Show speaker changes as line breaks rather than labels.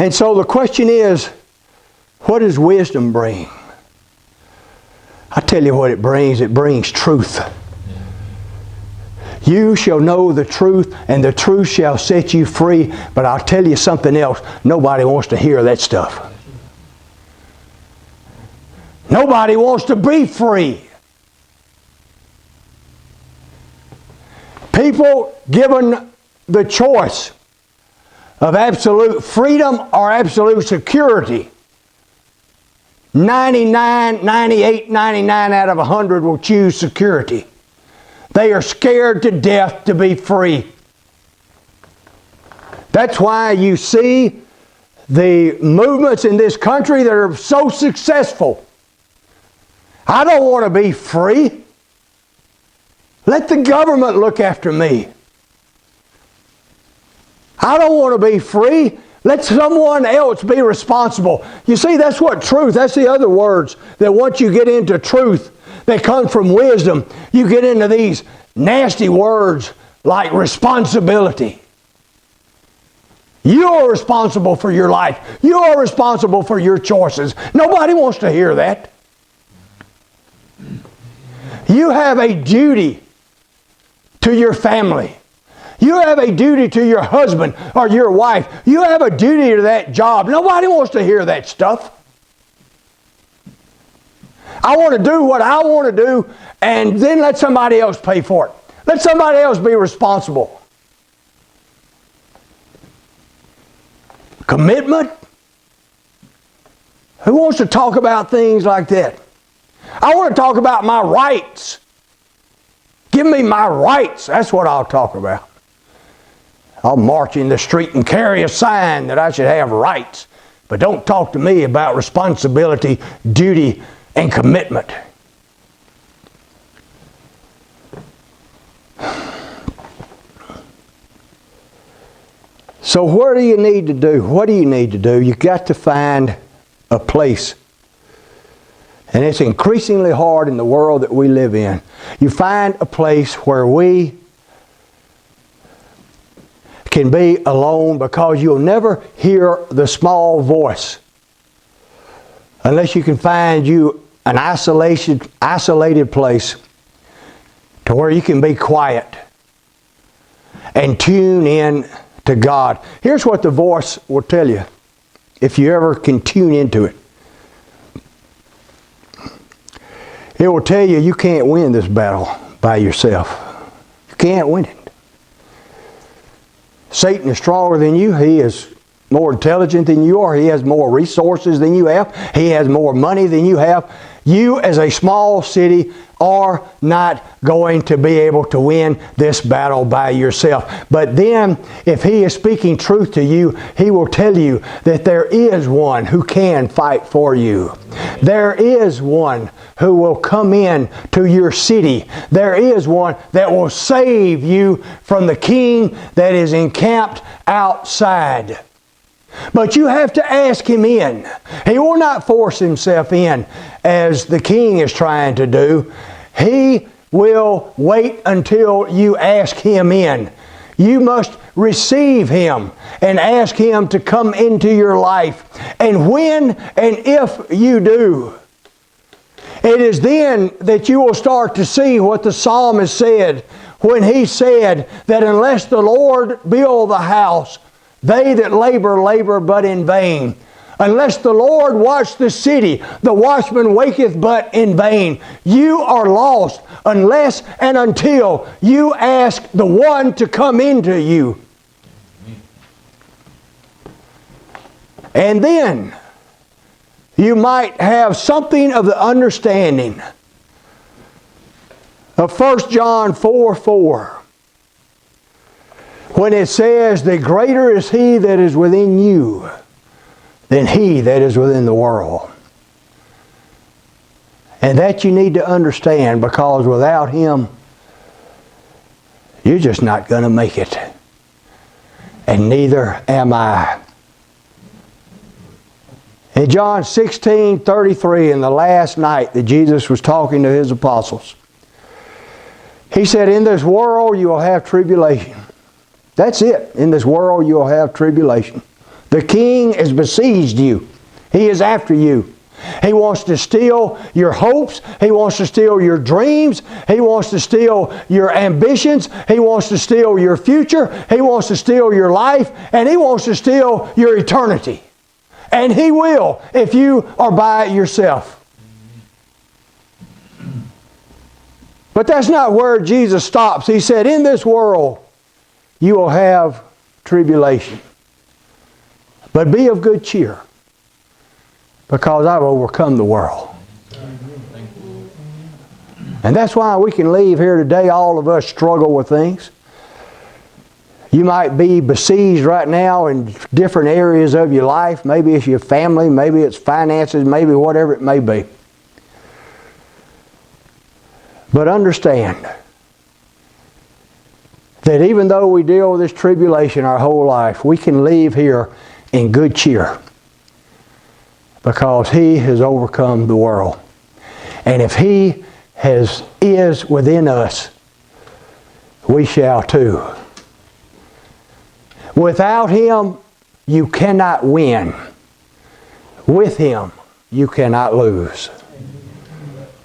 And so the question is, what does wisdom bring? I tell you what it brings. It brings truth. You shall know the truth, and the truth shall set you free. But I'll tell you something else. Nobody wants to hear that stuff. Nobody wants to be free. People given the choice of absolute freedom or absolute security, 98, 99 out of 100 will choose security. They are scared to death to be free. That's why you see the movements in this country that are so successful. I don't want to be free. Let the government look after me. I don't want to be free. Let someone else be responsible. You see, that's what truth, that's the other words that once you get into truth that come from wisdom, you get into these nasty words like responsibility. You are responsible for your life. You are responsible for your choices. Nobody wants to hear that. You have a duty to your family. You have a duty to your husband or your wife. You have a duty to that job. Nobody wants to hear that stuff. I want to do what I want to do, and then let somebody else pay for it. Let somebody else be responsible. Commitment? Who wants to talk about things like that? I want to talk about my rights. Give me my rights. That's what I'll talk about. I'll march in the street and carry a sign that I should have rights. But don't talk to me about responsibility, duty, and commitment. So what do you need to do? What do you need to do? You've got to find a place. And it's increasingly hard in the world that we live in. You find a place where we can be alone, because you'll never hear the small voice unless you can find you an isolated place to where you can be quiet and tune in to God. Here's what the voice will tell you if you ever can tune into it. It will tell you you can't win this battle by yourself. You can't win it. Satan is stronger than you. He is more intelligent than you are. He has more resources than you have. He has more money than you have. You, as a small city, are not going to be able to win this battle by yourself. But then, if he is speaking truth to you, he will tell you that there is one who can fight for you. There is one who will come in to your city. There is one that will save you from the king that is encamped outside. But you have to ask him in. He will not force himself in as the king is trying to do. He will wait until you ask him in. You must receive him and ask him to come into your life. And when and if you do, it is then that you will start to see what the psalmist said when he said that unless the Lord build the house, they that labor, labor but in vain. Unless the Lord watch the city, the watchman waketh but in vain. You are lost unless and until you ask the one to come into you. And then you might have something of the understanding of 1 John 4:4. When it says, the greater is he that is within you than he that is within the world. And that you need to understand, because without him, you're just not going to make it. And neither am I. In John 16:33, in the last night that Jesus was talking to his apostles, he said, in this world you will have tribulation. That's it. In this world you will have tribulation. The king has besieged you. He is after you. He wants to steal your hopes. He wants to steal your dreams. He wants to steal your ambitions. He wants to steal your future. He wants to steal your life. And he wants to steal your eternity. And he will if you are by yourself. But that's not where Jesus stops. He said, in this world you will have tribulation. But be of good cheer, because I've overcome the world. And that's why we can leave here today. All of us struggle with things. You might be besieged right now in different areas of your life. Maybe it's your family, maybe it's finances, maybe whatever it may be. But understand that even though we deal with this tribulation our whole life, we can leave here in good cheer, because He has overcome the world. And if He is within us, we shall too. Without Him, you cannot win. With Him, you cannot lose.